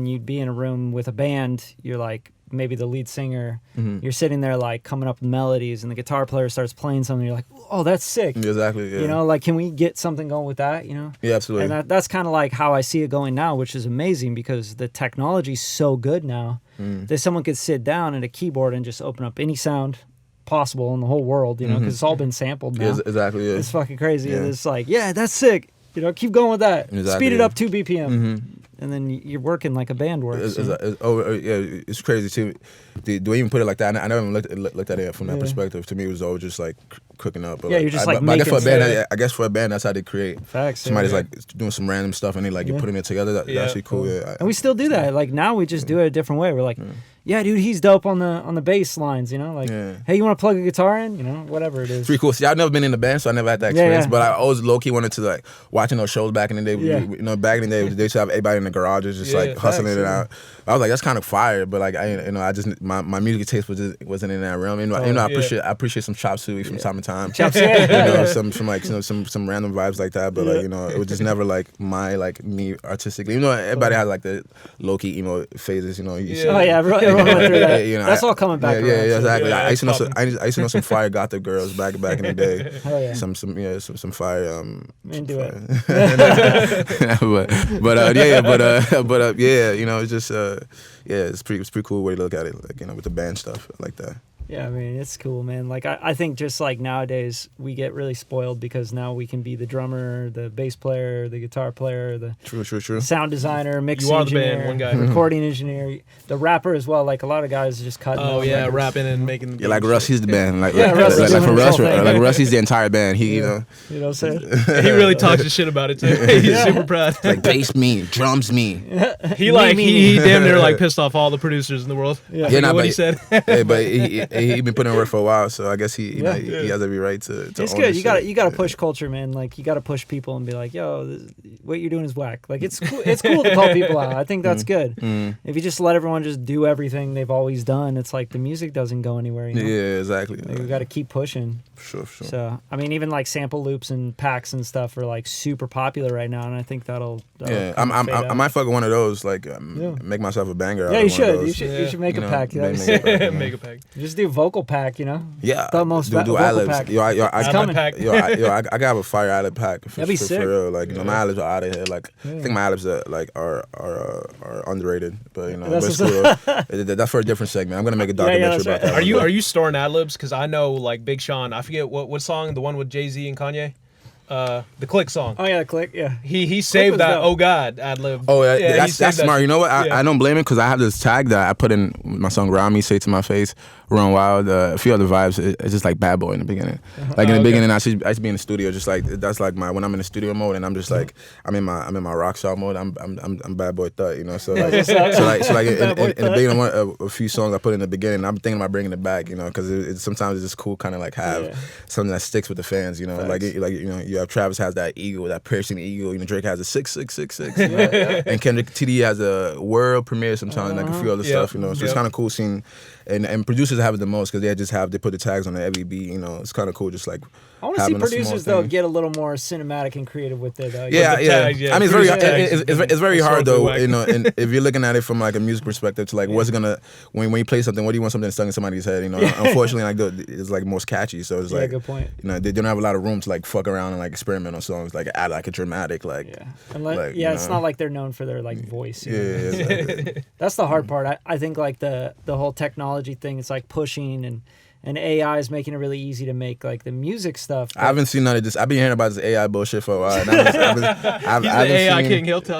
you'd be in a room with a band, you're like, maybe the lead singer, you're sitting there like coming up with melodies, and the guitar player starts playing something, you're like, oh, that's sick. Exactly. Yeah. You know, like, can we get something going with that, you know? Yeah, absolutely. And that's kind of like how I see it going now, which is amazing because the technology's so good now that someone could sit down at a keyboard and just open up any sound possible in the whole world, you know, because it's all been sampled now. Yeah, exactly. Yeah. It's fucking crazy. Yeah. And it's like, yeah, that's sick. You know, keep going with that. Exactly, Speed it yeah. up 2 BPM. And then you're working like a band works. It's crazy too. Do I even put it like that? I never even looked at it from that perspective. To me, it was always just like cooking up. But Yeah, you're just like but I guess for a making band, I guess for a band, that's how they create. Facts. Somebody's yeah. like doing some random stuff, and they like you're putting it together. That's actually cool. Yeah. And we still do that. Like now we just do it a different way. We're like, yeah, dude, he's dope on the bass lines, you know? Like, hey, you want to plug a guitar in? You know, whatever it is. Pretty cool. See, I've never been in the band, so I never had that experience. But I always low-key wanted to, like, watching those shows back in the day. You know, back in the day, they used to have everybody in the garages just, like, hustling it out. I was like, that's kind of fire, but, like, I just, my music taste wasn't in that realm. I appreciate some chop suey from time to time. Chop suey. You know, some random vibes like that, but, like, you know, it was just never, like, me artistically. You know, everybody has, like, the low-key emo phases, you know. Oh, yeah, everyone went through that. You know, that's all coming back. Yeah, around, exactly. Yeah, I used to know some fire gothic girls back in the day. Hell yeah. Some fire. Into it. Yeah, you know, it's just it's pretty cool way to look at it, like, you know, with the band stuff like that. Yeah, I mean, it's cool, man. Like, I think just like nowadays, we get really spoiled because now we can be the drummer, the bass player, the guitar player, the True. sound designer, mixing You are the engineer, band, one guy. recording engineer, the rapper as well. Like, a lot of guys just cutting. Oh out yeah, records. rapping and making. Yeah, like Russ, he's the band. Like, Yeah, Russ is like for doing Russ, his whole thing. like Russ, he's the entire band. He, you know, You know what I'm saying? He really talks his shit about it too. He's super proud. like bass me, drums me. He damn near like pissed off all the producers in the world. Yeah. You know nah, what but he said? Hey, but he been putting in work for a while, so I guess he has every right to It's own good. this You shit. gotta push culture, man. Like, you gotta push people and be like, yo, what you're doing is whack. Like, it's cool. It's cool to call people out. I think that's good. If you just let everyone just do everything they've always done, it's like the music doesn't go anywhere. You know? Yeah, exactly. Like, we got to keep pushing. Sure. So, I mean, even like sample loops and packs and stuff are like super popular right now, and I think that'll Yeah, kind of fade I out. might fuck with one of those. Like, make myself a banger. Yeah, out you of one of should. those. You should make You a know, pack. make a pack, Make a pack. Just do do vocal pack, you know? Yeah, Thutmose do vocal ad-libs. pack. Ad-lib coming. pack. I gotta have a fire ad-lib pack for That'd be sick. real. Like, you know, my ad-libs are out of here. Like, I think my ad-libs are underrated, but you know, That's but it's cool. That's for a different segment. I'm gonna make a documentary that's about right. that. Are you storing ad libs? Because I know like Big Sean. I forget what song, the one with Jay-Z and Kanye, the Click song. Oh yeah, Click. Yeah. He saved was that. dope. Oh God, ad lib. Oh, he that's saved that smart. shit. You know what? Yeah. I don't blame it because I have this tag that I put in my song "Rami," "Say to My Face," "Run Wild," a few other vibes. It's just like Bad Boy in the beginning. Like in the beginning, I should be in the studio, just like that's like when I'm in the studio mode, and I'm just like I'm in my rock star mode. I'm Bad Boy Thut, you know. So like in the beginning, a few songs I put in the beginning, I'm thinking about bringing it back, you know, because sometimes it's just cool, kind of like have something that sticks with the fans, you know. Like you know, you have Travis has that ego, that piercing ego. You know, Drake has a 666, and Kendrick TD has a world premiere sometimes, like a few other stuff, you know. So it's kind of cool seeing, and producers have it the most because they put the tags on every beat, you know. It's kind of cool, just like. I want to see producers though get a little more cinematic and creative with it. Yeah. I mean, it's very hard though, whack. you know. And if you're looking at it from like a music perspective, to like what's gonna when you play something, what do you want something stuck in somebody's head? You know, unfortunately, like it's like most catchy, so it's like good point. You know, they don't have a lot of room to like fuck around and like experiment on songs, like add like a dramatic like. It's not like they're known for their like voice. You know? Exactly. That's the hard part. I think like the whole technology thing. It's like pushing and AI is making it really easy to make like the music stuff. I haven't seen none of this. I've been hearing about this AI bullshit for a while. And I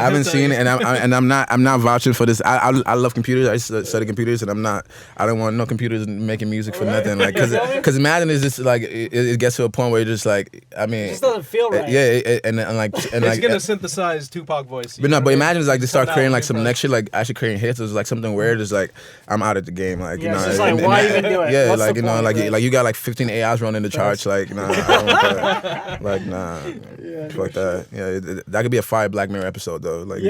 haven't seen it, and I'm not vouching for this. I love computers. I used to study computers, and I don't want no computers making music for nothing. Like because imagine it's just like it gets to a point where you're just like it just doesn't feel right. Yeah, and like it's gonna synthesize Tupac voice. But imagine it's like they start creating like some next shit, like actually creating hits. It's like something weird. It's like I'm out of the game. Like you know, it's just like why even do it? Yeah, What's like the you know, point, like you got like 15 AIs running the charts. Like nah, I don't want that. Like nah, fuck that. Yeah, that could be a fire Black Mirror episode though. Like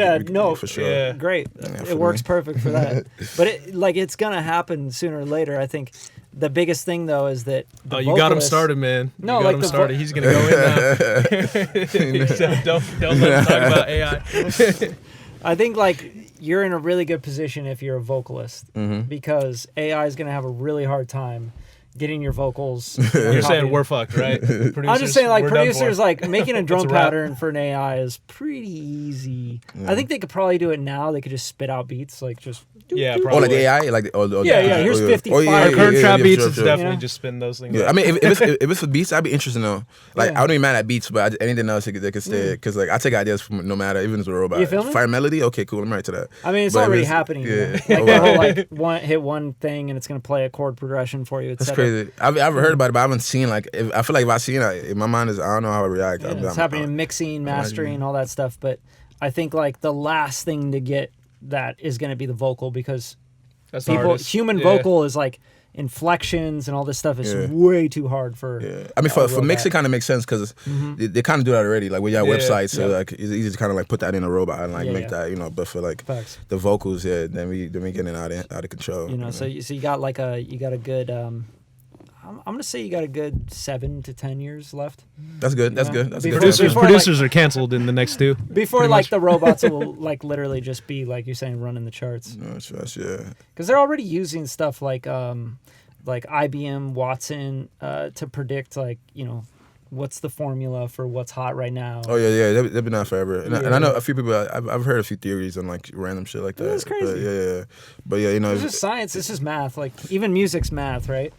for sure. Yeah. Great. It works perfect for that. But it's gonna happen sooner or later. I think the biggest thing though is that you got him started, man. No, you got him started. He's gonna go in now. Don't let him talk about AI. I think like you're in a really good position if you're a vocalist because AI is gonna have a really hard time getting your vocals. You're saying we're fucked, right? I'm just saying, like, we're producers, like, making a drum pattern for an AI is pretty easy. I think they could probably do it now. They could just spit out beats, like, just... probably. Oh, like AI? Like, here's 55. Our current trap beats, it's definitely just spin those things. Yeah, I mean, if it's for beats, I'd be interested to know. Like, I wouldn't be mad at beats, but anything else, they could stay. Because, like, I take ideas from no matter, even as a robot. You feel me? Fire melody? Okay, cool, I'm right to that. I mean, it's already happening. Yeah. Like, the whole, like, hit one thing, and it's going to play a chord progression for you. That's crazy. I've heard about it, but I haven't seen, like, I feel like if I seen it, my mind is, I don't know how I react. It's happening in mixing, mastering, all that stuff. But I think, like, the last thing to get that is going to be the vocal because human vocal is, like, inflections and all this stuff is way too hard for. Yeah, I mean for mix it kind of makes sense because they kind of do that already. Like we got websites, so like it's easy to kind of like put that in a robot and like make that, you know. But for like the vocals, then we getting out of control. You know, so you got like a good. I'm gonna say you got a good 7 to 10 years left. That's good. That's good. That's good. Producers are canceled in the next 2. Before like the robots will like literally just be like you're saying running the charts. Because they're already using stuff like IBM Watson to predict like what's the formula for what's hot right now. Oh yeah, they've been out forever, and I know a few people. I've heard a few theories on like random shit like that. That's crazy. But you know, this is science. This is math. Like even music's math, right?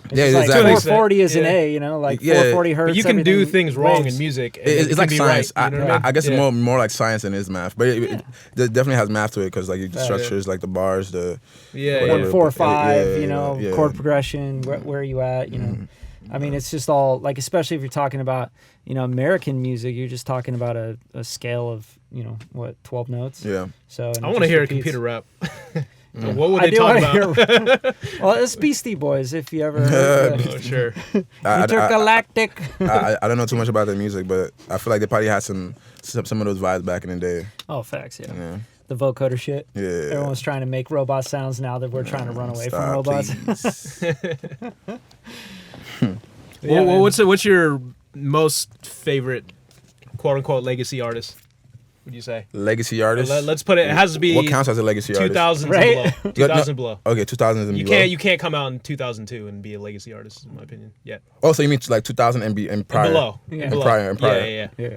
It's exactly. 440 is an A, like 440 hertz. But you can do things wrong in music. It's like science. Right, I guess it's more like science than it is math. But it definitely has math to it because like the structures, like the bars, the 1, 4, 5, chord progression. Where are you at? You know, I mean, it's just all like, especially if you're talking about American music, you're just talking about a scale of 12 notes. Yeah. So I want to hear a computer rap. What would they talk about? Well, it's Beastie Boys, if you ever heard sure. Intergalactic. I don't know too much about their music, but I feel like they probably had some of those vibes back in the day. Oh, facts, yeah. The vocoder shit. Yeah. Everyone's trying to make robot sounds now that we're trying to run away from robots. What's your most favorite, quote unquote, legacy artist? Would you say? Legacy artist. Let's put it. It has to be. What counts as a legacy artist? 2000s Right? and below. 2000 and below. Okay, 2000s and below. You can't come out in 2002 and be a legacy artist, in my opinion. Yeah. Oh, so you mean like 2000 and prior? And below. Yeah. And And below. prior. Yeah.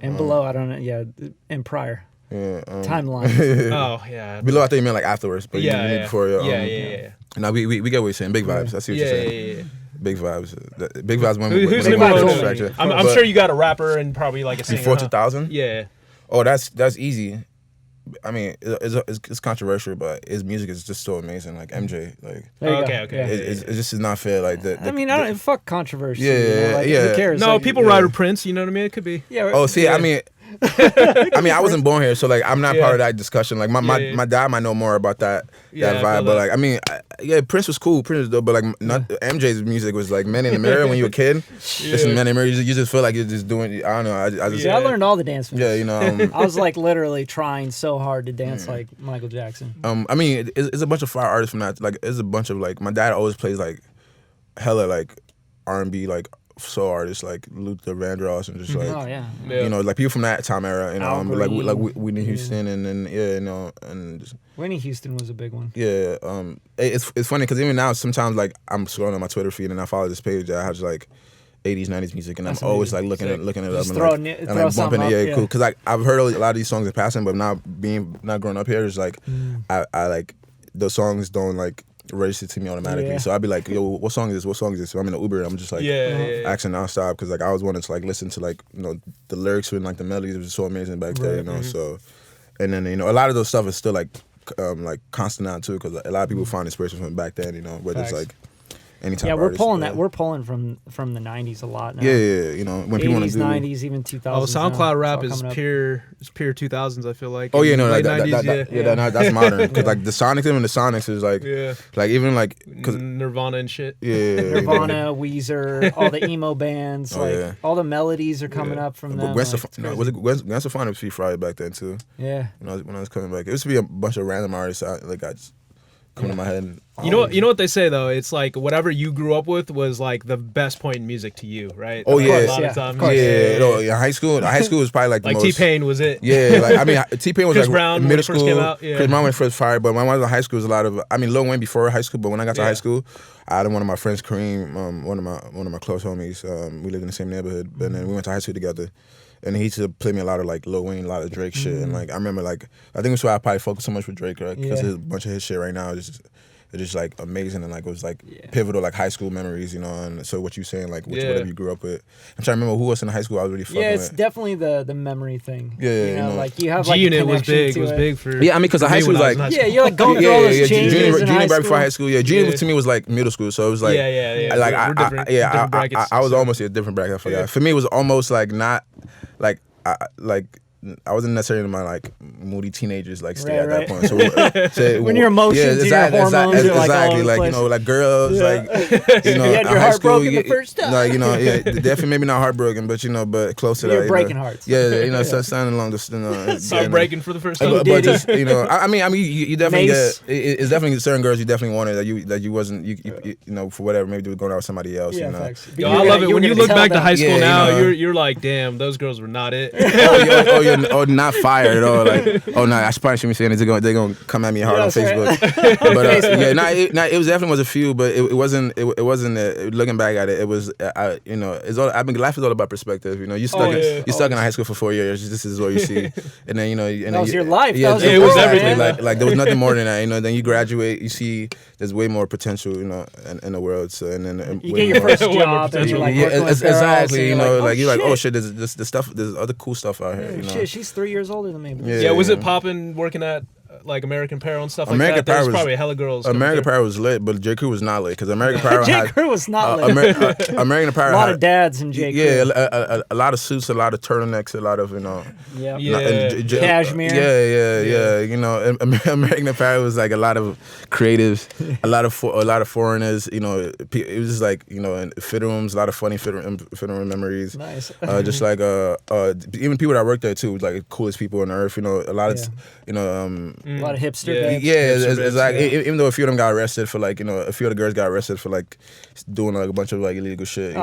And below, I don't know. Yeah, and prior timeline. Oh yeah. Below, I think you meant like afterwards, but you mean before. Yeah. No, we get what you're saying. Big vibes. I see what you're saying. Yeah. Big vibes. Big vibes. When Who's when number they one? go distraction. I'm sure you got a rapper and probably like a singer. Before 2000? Yeah. Oh, that's easy. I mean, it's controversial, but his music is just so amazing. Like MJ, like There you Okay. go. Yeah. it just is not fair. Like I mean, I don't fuck controversy. Yeah, you know? Like, yeah. Who cares? No, Like, people ride with Prince. You know what I mean? It could be. Yeah. Oh, see, Yeah. I mean, I wasn't born here, so like I'm not Yeah. part of that discussion. Like my dad might know more about that Yeah, I vibe, feel but that. like I mean, Prince was cool, Prince was dope, but like not MJ's music was like Men in the Mirror when you were a kid. Listen, Men in the Mirror, you just feel like you're just doing. I don't know. I just See, I learned all the dance moves. yeah, you know. I was like literally trying so hard to dance like Michael Jackson. I mean, it's a bunch of fire artists from that. Like, it's a bunch of like my dad always plays like hella like R&B like soul artists like Luther Vandross and just like Oh yeah. you know like people from that time era. You know, Al like Green. Whitney Houston and then you know and just, Whitney Houston was a big one. yeah. It's funny because even now sometimes like I'm scrolling on my Twitter feed and I follow this page that has like 80s, 90s music, and That's I'm always amazing. like looking it up Just and throw like, it- and throw like bumping something it. up, Yeah, yeah. cool. Because like I've heard a lot of these songs in passing, but not growing up here, it's like I like those songs don't like register to me automatically. Yeah. So I'd be like, yo, what song is this? What song is this? So I'm in the Uber, I'm just like Yeah. asking nonstop because like I always wanted to like listen to like you know the lyrics and like the melodies was so amazing back there, you know. So and then you know a lot of those stuff is still like constant now too because a lot of people find inspiration from back then, you know, whether it's Facts. like any type Yeah, of we're artist, pulling but- that. We're pulling from the '90s a lot now. yeah, you know when people want 80s, to do 90s, even 2000s. Oh, SoundCloud now. rap It's all is coming up. pure 2000s. I feel like. Oh yeah, no, Late like, 90s, that's modern because like the Sonics and the Sonics is like Yeah. like even like because Nirvana and shit. yeah Nirvana, Weezer, all the emo bands, Oh, like yeah. all the melodies are coming up from them. But like, was it Gwen Stefani was Free Friday back then too yeah. when I was coming back. It used to be a bunch of random artists like I just come to my head. And, You know what they say though. It's like whatever you grew up with was like the best point in music to you, right? Oh, Like, yeah. a lot Yeah, of times. of course. yeah, no, yeah, high school was probably like the Like most. T-Pain was it. Yeah, like I mean, T-Pain was Chris like Brown when middle he first school. came out, yeah. Chris Brown when he first fired, but when I was in high school, it was a lot of. I mean, Lil Wayne before high school, but when I got to Yeah. high school, I had one of my friends, Kareem, one of my close homies. We lived in the same neighborhood, and then we went to high school together. And he used to play me a lot of like Lil Wayne, a lot of Drake shit, and like I remember like I think that's why I probably focus so much with Drake, right? Because Yeah. a bunch of his shit right now is just like amazing and like it was like pivotal like high school memories, you know. And so what you saying like whatever you grew up with. I'm trying to remember who else in high school I was really fucking Yeah, it's with. definitely the memory thing. Yeah, you you know, know. like you have like a G-Unit was connection big. to Was it. big for. Yeah, I mean, 'cause the for high me school when I was in high like- Yeah, school. you're like going through all those changes junior in high bar before school. high school. Yeah, junior Yeah. to me was like middle school, so it was like Yeah. Like We're different. yeah, different brackets. I was so. almost a different bracket. I forgot. Yeah. For me, it was almost like not like I wasn't necessarily in my like moody teenagers like state at Right, that point. So When your emotions and your hormones are, like, all over the like you place. know like girls like you know You had your high heart school, broken the first time. like you know yeah definitely maybe not heartbroken but you know but close to You're that. you breaking know. hearts. Yeah, you know so sounding along this. You know, Started breaking for the first time. but Diddy. just you know, I mean, you definitely Mace. get. It's definitely certain girls you definitely wanted that you wasn't you know for whatever maybe they were going out with somebody else. Yeah, you know. facts. But Yo, you I were love gonna- it when were you gonna look tell back to them. high school Yeah, you now. know. You're like, damn, those girls were not it. You're not fired at all. Like, oh no, I probably shouldn't be saying it. They're gonna come at me hard on that's right. Facebook. But it was definitely was a few, but it wasn't. It wasn't. Looking back at it, it was. You know, it's all. I mean, life is all about perspective. You know, you stuck. yeah. You stuck in high school for 4 years. This is what you see, and then you know, and That then was your life. Yeah, That was your it was world, everything. man. Like there was nothing more than that. You know, then you graduate, you see there's way more potential. You know, in the world. So and then You way get your more- first Way more job and you're like yeah, working with girls, exactly. and You you're know, like, you're like, oh shit. shit, there's stuff, there's other cool stuff out here. You know, Shit, she's 3 years older than me. But Yeah. Yeah, was it popping working at like American Apparel and stuff like American that? There's Apparel was- probably hella girls. coming American through. Apparel was lit, but J. Crew was not lit because American Apparel J. had Crew was not lit. American Apparel A lot had of dads in J. Crew. yeah, a lot of suits, a lot of turtlenecks, a lot of you know. Yeah. Yeah. and Cashmere. Yeah. You know, American Apparel was like a lot of creatives, a lot of foreigners. You know, it was just like you know, in fit rooms, a lot of funny fit room memories. Nice. Just like even people that work there too, like the coolest people on earth. You know, a lot of Yeah. you know, A lot of hipster Yeah. babes. It's like even though a few of them got arrested for like a few of the girls got arrested for like doing like a bunch of like illegal shit.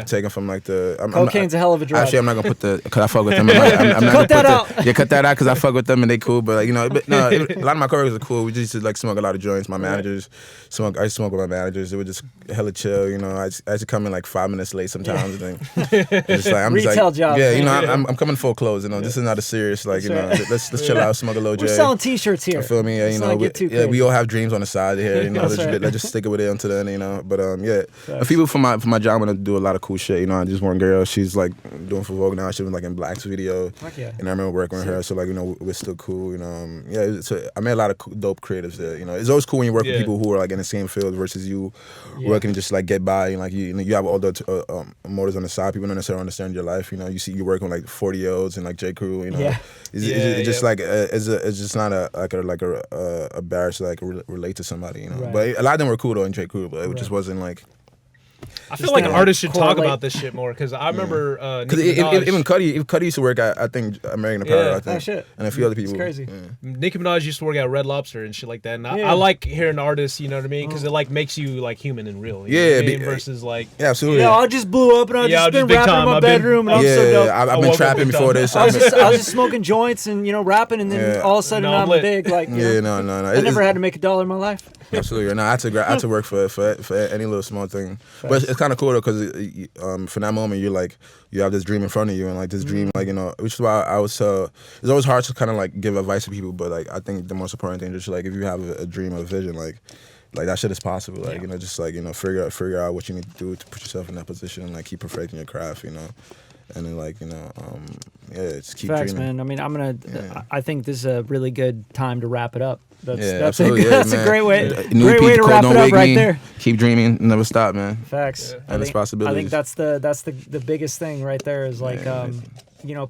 Taking from like the cocaine's a hell of a drug. Actually, I'm not gonna put because I fuck with them. I'm not cut that out. Cut that out because I fuck with them and they cool. But like but no, a lot of my coworkers are cool. We just like smoke a lot of joints. My managers smoke. I smoke with my managers. It was just hella chill. I used to come in like 5 minutes late sometimes. And just like I'm retail job. Yeah, I'm coming full clothes. This is not a serious like let's chill out, smoke a little J. We're selling T-shirts here. You feel me? We all have dreams on the side here. Let's just stick it with it until then. But a few people from my job want to do a lot of cool shit. I just one girl. She's like doing for Vogue now. She was like in Black's video. And I remember working with her. So like we're still cool. So I met a lot of dope creatives there. It's always cool when you work with people who are like in the same field versus you working to just like get by. And like you have all the motors on the side. People don't necessarily understand your life. You see you working with like 40-year-olds and like J. Crew. It's just like it's just not a barrier to like relate to somebody. But a lot of them were cool though in J. Crew, but it just wasn't like. I feel like artists should talk about this shit more because I remember even Cudi used to work at I think American Apparel, I think, and a few other people. It's crazy. Nicki Minaj used to work at Red Lobster and shit like that. And I like hearing artists, you know what I mean? Because it like makes you like human and real. You know what I mean? Versus like absolutely. Yeah, I just blew up and I just been rapping in my bedroom and I'm so dope. I've been trapping before this. I was just smoking joints and rapping and then all of a sudden I'm big. Like no. I never had to make $1 in my life. Absolutely. No, I had to work for any little small thing. But it's kind of cool though because for that moment you're like you have this dream in front of you and like this dream like which is why I was it's always hard to kind of like give advice to people, but like I think the most important thing is like if you have a dream or a vision like that shit is possible. Like just like figure out what you need to do to put yourself in that position and like keep perfecting your craft. And then like just keep Facts, dreaming. man. I mean, I think this is a really good time to wrap it up. That's a great way. Great way to wrap it up right there. Keep dreaming, never stop, man. Facts. And it's possibilities. I think that's the biggest thing right there is like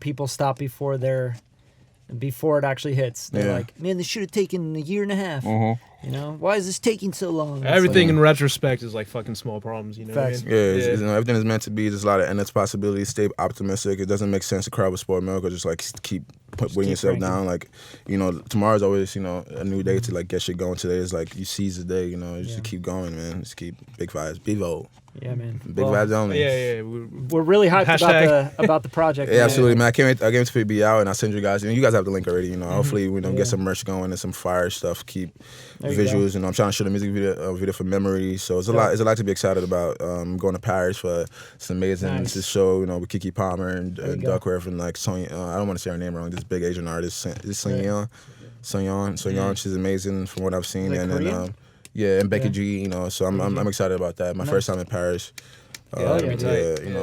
people stop before it actually hits. They're like, man, this should have taken a year and a half. Why is this taking so long? Everything in retrospect is like fucking small problems, you know what I mean? Everything is meant to be. There's a lot of endless possibilities. Stay optimistic. It doesn't make sense to cry with sport milk or just like keep putting yourself down. Like, tomorrow's always, a new day to like get shit going. Today is like you seize the day, just keep going, man. Just keep big vibes. Be bold. Yeah, man. Big vibes only. Yeah. We're really hyped about the project. Yeah, absolutely, man. I can't wait to be out and I'll send you guys. You guys have the link already. Hopefully we get some merch going and some fire stuff. Keep visuals. I'm trying to shoot a music video for Memory. So it's a lot. It's a lot to be excited about. Going to Paris for this amazing show. With Keke Palmer and Duckworth and like Sonya. I don't want to say her name wrong. This big Asian artist, Sonya. She's amazing from what I've seen. Like and Korean? then and Becky G. So I'm excited about that. My first time in Paris.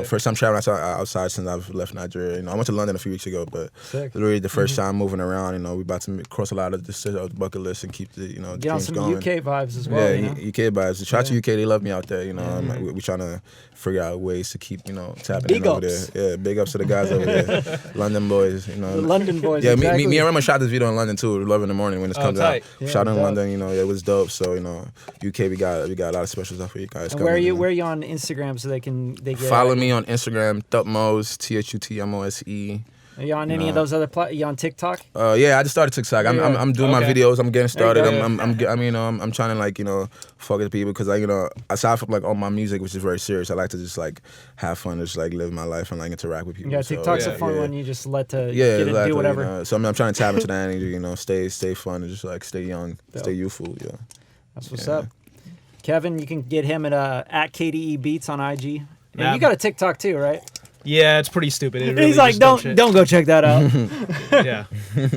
First time traveling outside since I've left Nigeria. I went to London a few weeks ago, but literally the first time moving around. We about to cross a lot of the bucket list and keep the get on some going. UK vibes as well. Yeah, UK vibes. Shout out to UK, they love me out there. We trying to figure out ways to keep tapping big in over ups. there. Yeah, big ups to the guys over there, London boys. The London boys. Yeah, exactly. me and Rema shot this video in London too. 11 in the morning when this comes out. Yeah, shot in London. It was dope. So UK, we got a lot of special stuff for you guys. And where are you on Instagram so they get follow me on Instagram, Thutmose, Thutmose. Are you on any of those other you on TikTok? Yeah, I just started TikTok. I'm doing my videos. I'm getting started. I'm trying to like fuck with people because aside from like all my music, which is very serious, I like to just like have fun, just like live my life and like interact with people. Yeah, TikTok's a fun one. You just let get exactly, and do whatever. So I'm trying to tap into that energy. Stay fun and just like stay young, stay youthful. Yeah, that's what's up. Kevin, you can get him at KDE Beats on IG. And you got a TikTok too, right? Yeah, it's pretty stupid. Really He's like, don't go check that out. Yeah,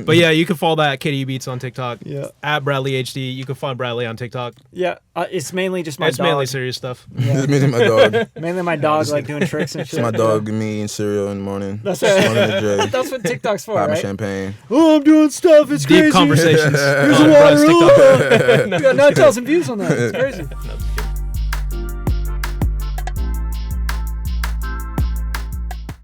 but yeah, you can follow that at KDE Beats on TikTok. Yeah, at Bradley HD. You can find Bradley on TikTok. Yeah, it's mainly just my dog. It's mainly serious stuff. Yeah. It's mainly my dog. Mainly my dog, like doing tricks and shit. It's my dog, me eating cereal in the morning. That's right. That's what TikTok's for, popping right? champagne. Oh, I'm doing stuff. It's deep crazy. Conversations. Here's a water. We got 9,000 views on that. It's crazy.